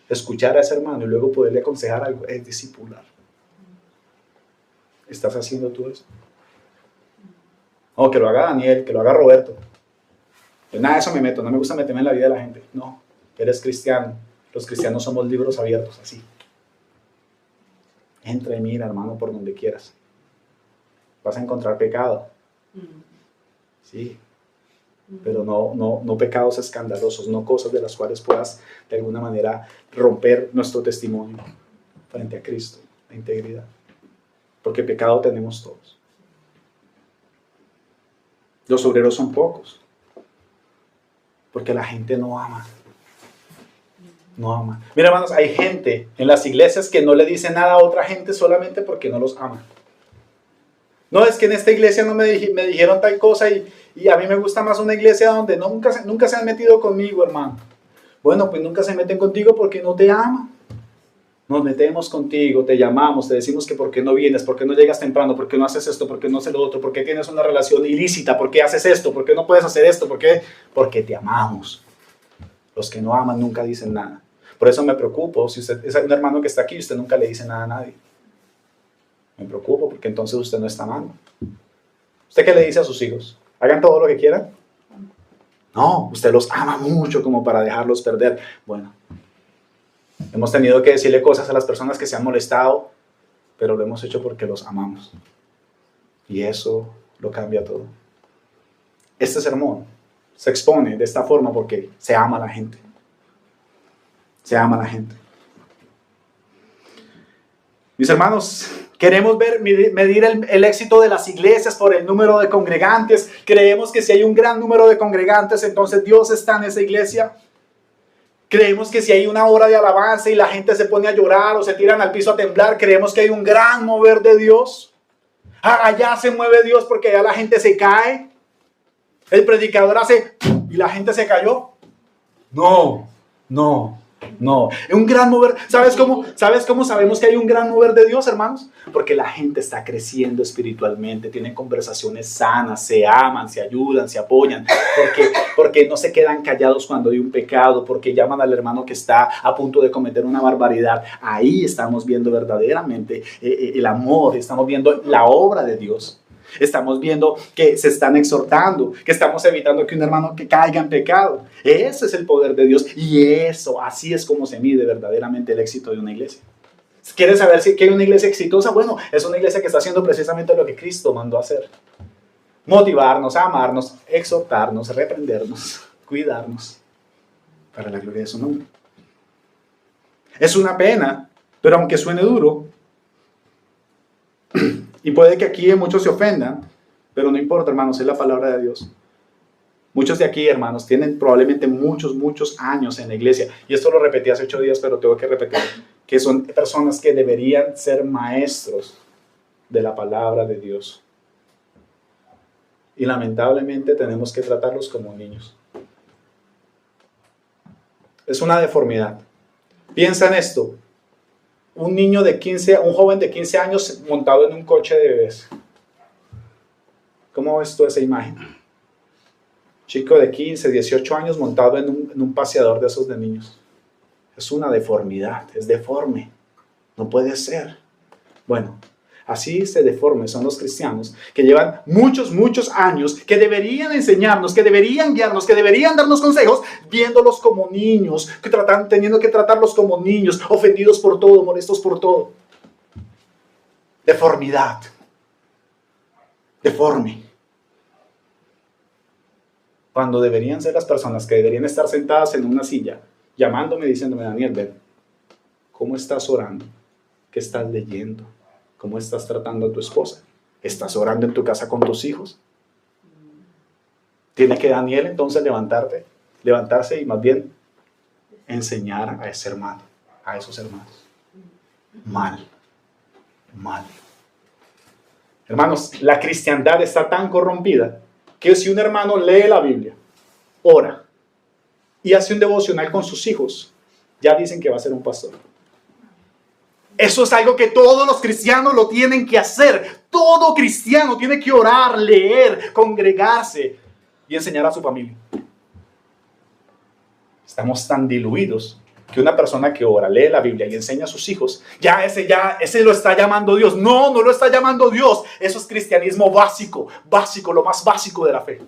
escuchar a ese hermano y luego poderle aconsejar algo, es discipular. ¿Estás haciendo tú eso? No, que lo haga Daniel, que lo haga Roberto. Pues nada de eso me meto, no me gusta meterme en la vida de la gente. No, eres cristiano. Los cristianos somos libros abiertos, así. Entra y mira, hermano, por donde quieras. Vas a encontrar pecado. Sí. Pero no pecados escandalosos, no cosas de las cuales puedas de alguna manera romper nuestro testimonio frente a Cristo, la integridad. Porque pecado tenemos todos. Los obreros son pocos. Porque la gente no ama. No ama. Mira, hermanos, hay gente en las iglesias que no le dice nada a otra gente solamente porque no los ama. No, es que en esta iglesia no me dijeron tal cosa y a mí me gusta más una iglesia donde nunca se han metido conmigo, hermano. Bueno, pues nunca se meten contigo porque no te aman. Nos metemos contigo, te llamamos, te decimos que por qué no vienes, por qué no llegas temprano, por qué no haces esto, por qué no haces lo otro, por qué tienes una relación ilícita, por qué haces esto, por qué no puedes hacer esto, por qué, porque te amamos. Los que no aman nunca dicen nada. Por eso me preocupo, si usted es un hermano que está aquí, usted nunca le dice nada a nadie. Me preocupo porque entonces usted no está amando. ¿Usted qué le dice a sus hijos? ¿Hagan todo lo que quieran? No, usted los ama mucho como para dejarlos perder. Bueno, hemos tenido que decirle cosas a las personas que se han molestado, pero lo hemos hecho porque los amamos. Y eso lo cambia todo. Este sermón se expone de esta forma porque se ama a la gente. Se ama a la gente. Mis hermanos, queremos medir el éxito de las iglesias por el número de congregantes. Creemos que si hay un gran número de congregantes, entonces Dios está en esa iglesia. Creemos que si hay una hora de alabanza y la gente se pone a llorar o se tiran al piso a temblar, creemos que hay un gran mover de Dios. Allá se mueve Dios porque allá la gente se cae. El predicador hace y la gente se cayó. No. Un gran mover. ¿Sabes cómo sabemos que hay un gran mover de Dios, hermanos? Porque la gente está creciendo espiritualmente, tienen conversaciones sanas, se aman, se ayudan, se apoyan, porque no se quedan callados cuando hay un pecado, porque llaman al hermano que está a punto de cometer una barbaridad. Ahí estamos viendo verdaderamente el amor, estamos viendo la obra de Dios. Estamos viendo que se están exhortando, que estamos evitando que un hermano que caiga en pecado. Ese es el poder de Dios y así es como se mide verdaderamente el éxito de una iglesia. ¿Quieres saber si hay una iglesia exitosa? Bueno, es una iglesia que está haciendo precisamente lo que Cristo mandó a hacer. Motivarnos, amarnos, exhortarnos, reprendernos, cuidarnos para la gloria de su nombre. Es una pena, pero aunque suene duro, y puede que aquí muchos se ofendan, pero no importa, hermanos, es la palabra de Dios. Muchos de aquí, hermanos, tienen probablemente muchos años en la iglesia. Y esto lo repetí hace 8 días, pero tengo que repetir. Que son personas que deberían ser maestros de la palabra de Dios. Y lamentablemente tenemos que tratarlos como niños. Es una deformidad. Piensa en esto. Un joven de 15 años montado en un coche de bebés. ¿Cómo ves tú esa imagen? Chico de 15, 18 años montado en un paseador de esos de niños. Es una deformidad, es deforme. No puede ser. Bueno, así se deforme son los cristianos que llevan muchos años, que deberían enseñarnos, que deberían guiarnos, que deberían darnos consejos, viéndolos como niños, teniendo que tratarlos como niños, ofendidos por todo, molestos por todo. Deformidad. Deforme. Cuando deberían ser las personas que deberían estar sentadas en una silla, llamándome, diciéndome, Daniel, ven, ¿cómo estás orando? ¿Qué estás leyendo? ¿Cómo estás tratando a tu esposa? ¿Estás orando en tu casa con tus hijos? Tiene que Daniel entonces levantarse y más bien enseñar a ese hermano, a esos hermanos. Mal. Hermanos, la cristiandad está tan corrompida que si un hermano lee la Biblia, ora y hace un devocional con sus hijos, ya dicen que va a ser un pastor. Eso es algo que todos los cristianos lo tienen que hacer. Todo cristiano tiene que orar, leer, congregarse y enseñar a su familia. Estamos tan diluidos que una persona que ora, lee la Biblia y enseña a sus hijos, ese lo está llamando Dios. No lo está llamando Dios. Eso es cristianismo básico, lo más básico de la fe.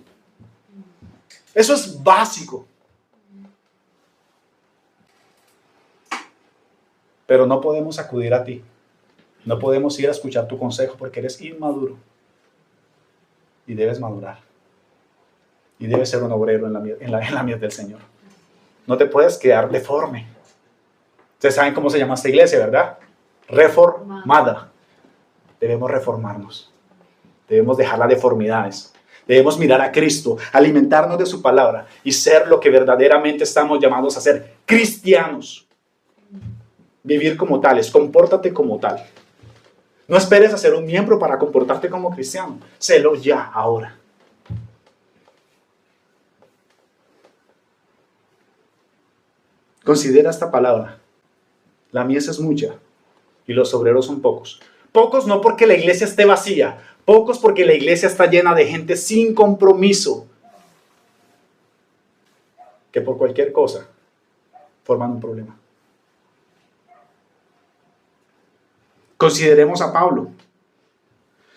Eso es básico. Pero no podemos acudir a ti. No podemos ir a escuchar tu consejo porque eres inmaduro. Y debes madurar. Y debes ser un obrero en la mies del Señor. No te puedes quedar deforme. Ustedes saben cómo se llama esta iglesia, ¿verdad? Reformada. Debemos reformarnos. Debemos dejar las deformidades. Debemos mirar a Cristo, alimentarnos de su palabra y ser lo que verdaderamente estamos llamados a ser, cristianos. Vivir como tales, compórtate como tal. No esperes a ser un miembro para comportarte como cristiano. Sélo ya, ahora. Considera esta palabra. La mies es mucha y los obreros son pocos. Pocos no porque la iglesia esté vacía. Pocos porque la iglesia está llena de gente sin compromiso. Que por cualquier cosa forman un problema. Consideremos a Pablo.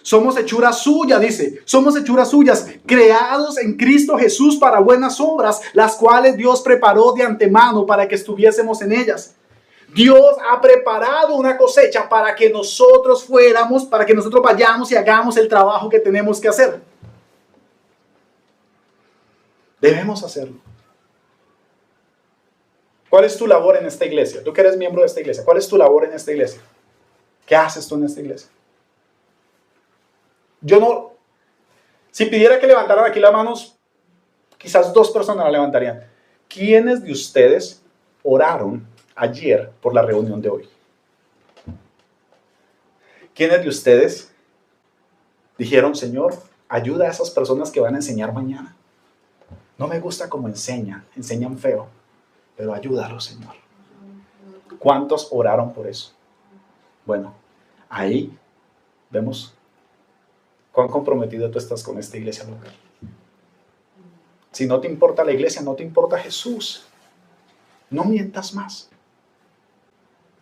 Somos hechura suya, dice. Somos hechuras suyas, creados en Cristo Jesús para buenas obras, las cuales Dios preparó de antemano para que estuviésemos en ellas. Dios ha preparado una cosecha para que nosotros vayamos y hagamos el trabajo que tenemos que hacer. Debemos hacerlo. ¿Cuál es tu labor en esta iglesia? Tú que eres miembro de esta iglesia, ¿cuál es tu labor en esta iglesia? ¿Qué haces tú en esta iglesia? Si pidiera que levantaran aquí las manos, quizás 2 personas la levantarían. ¿Quiénes de ustedes oraron ayer por la reunión de hoy? ¿Quiénes de ustedes dijeron, Señor, ayuda a esas personas que van a enseñar mañana? No me gusta cómo enseñan feo, pero ayúdalos, Señor. ¿Cuántos oraron por eso? Bueno, ahí vemos cuán comprometido tú estás con esta iglesia local. Si no te importa la iglesia, no te importa Jesús. No mientas más.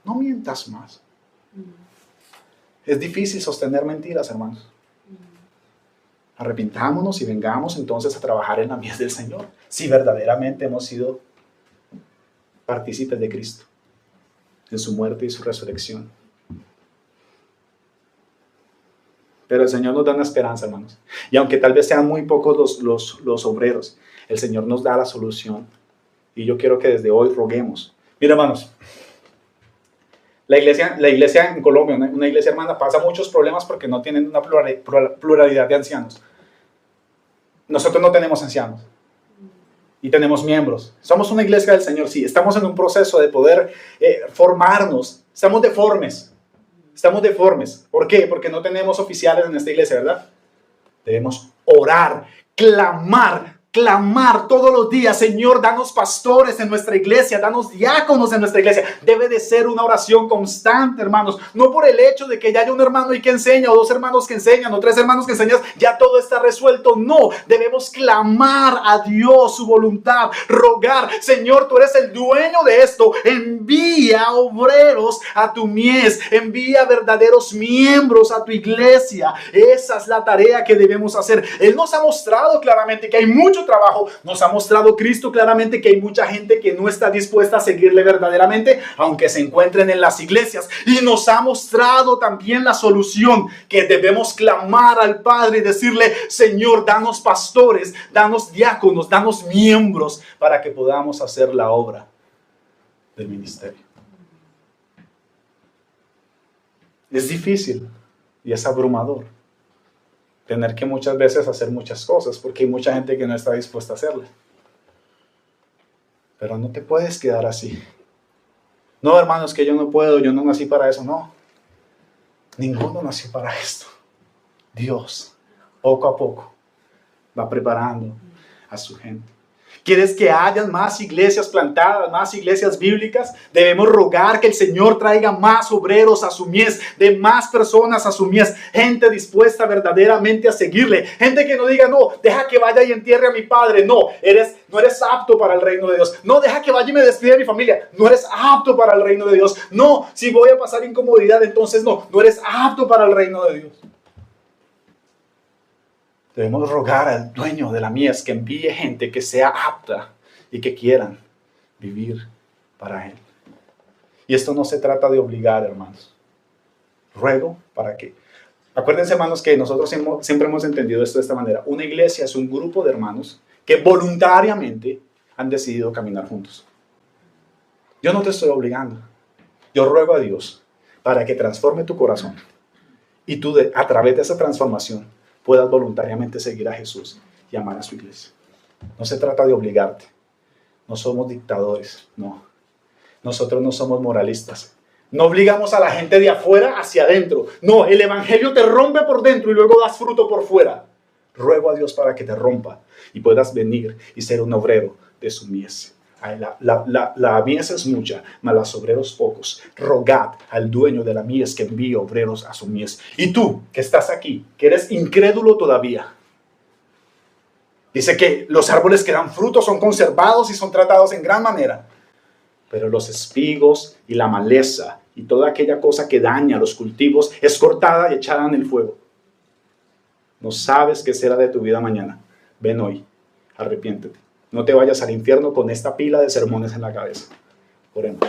No mientas más. Es difícil sostener mentiras, hermanos. Arrepintámonos y vengamos entonces a trabajar en la mies del Señor. Si verdaderamente hemos sido partícipes de Cristo, en su muerte y su resurrección. Pero el Señor nos da una esperanza, hermanos. Y aunque tal vez sean muy pocos los obreros, el Señor nos da la solución. Y yo quiero que desde hoy roguemos. Mira, hermanos, la iglesia en Colombia, una iglesia hermana, pasa muchos problemas porque no tienen una pluralidad de ancianos. Nosotros no tenemos ancianos. Y tenemos miembros. Somos una iglesia del Señor, sí. Estamos en un proceso de poder formarnos. Estamos deformes. ¿Por qué? Porque no tenemos oficiales en esta iglesia, ¿verdad? Debemos orar, clamar todos los días, Señor, danos pastores en nuestra iglesia, danos diáconos en nuestra iglesia. Debe de ser una oración constante, hermanos. No por el hecho de que ya haya un hermano y que enseña, o 2 hermanos que enseñan, o 3 hermanos que enseñan, ya todo está resuelto. No, debemos clamar a Dios su voluntad, rogar, Señor, tú eres el dueño de esto. Envía obreros a tu mies, envía verdaderos miembros a tu iglesia. Esa es la tarea que debemos hacer. Él nos ha mostrado claramente que hay mucho trabajo. Nos ha mostrado Cristo claramente que hay mucha gente que no está dispuesta a seguirle verdaderamente, aunque se encuentren en las iglesias. Y nos ha mostrado también la solución, que debemos clamar al Padre y decirle, Señor, danos pastores, danos diáconos, danos miembros para que podamos hacer la obra del ministerio. Es difícil y es abrumador tener que muchas veces hacer muchas cosas, porque hay mucha gente que no está dispuesta a hacerlas. Pero no te puedes quedar así. No, hermanos, que yo no puedo, yo no nací para eso. No, ninguno nació para esto. Dios, poco a poco, va preparando a su gente. ¿Quieres que haya más iglesias plantadas, más iglesias bíblicas? Debemos rogar que el Señor traiga más obreros a su mies, de más personas a su mies, gente dispuesta verdaderamente a seguirle, gente que no diga, no, deja que vaya y entierre a mi padre, no eres apto para el reino de Dios, no, deja que vaya y me despida de mi familia, no eres apto para el reino de Dios, no, si voy a pasar incomodidad, entonces no eres apto para el reino de Dios. Debemos rogar al dueño de la mies que envíe gente que sea apta y que quieran vivir para Él. Y esto no se trata de obligar, hermanos. Ruego para que... Acuérdense, hermanos, que nosotros siempre hemos entendido esto de esta manera. Una iglesia es un grupo de hermanos que voluntariamente han decidido caminar juntos. Yo no te estoy obligando. Yo ruego a Dios para que transforme tu corazón. Y tú, a través de esa transformación, puedas voluntariamente seguir a Jesús y amar a su iglesia. No se trata de obligarte. No somos dictadores, no. Nosotros no somos moralistas. No obligamos a la gente de afuera hacia adentro. No, el evangelio te rompe por dentro y luego das fruto por fuera. Ruego a Dios para que te rompa y puedas venir y ser un obrero de su mies. La mies es mucha, mas los obreros pocos. Rogad al dueño de la mies que envíe obreros a su mies. Y tú, que estás aquí, que eres incrédulo todavía, dice que los árboles que dan frutos son conservados y son tratados en gran manera. Pero los espigos y la maleza y toda aquella cosa que daña los cultivos es cortada y echada en el fuego. No sabes qué será de tu vida mañana. Ven hoy, arrepiéntete. No te vayas al infierno con esta pila de sermones en la cabeza. Oremos.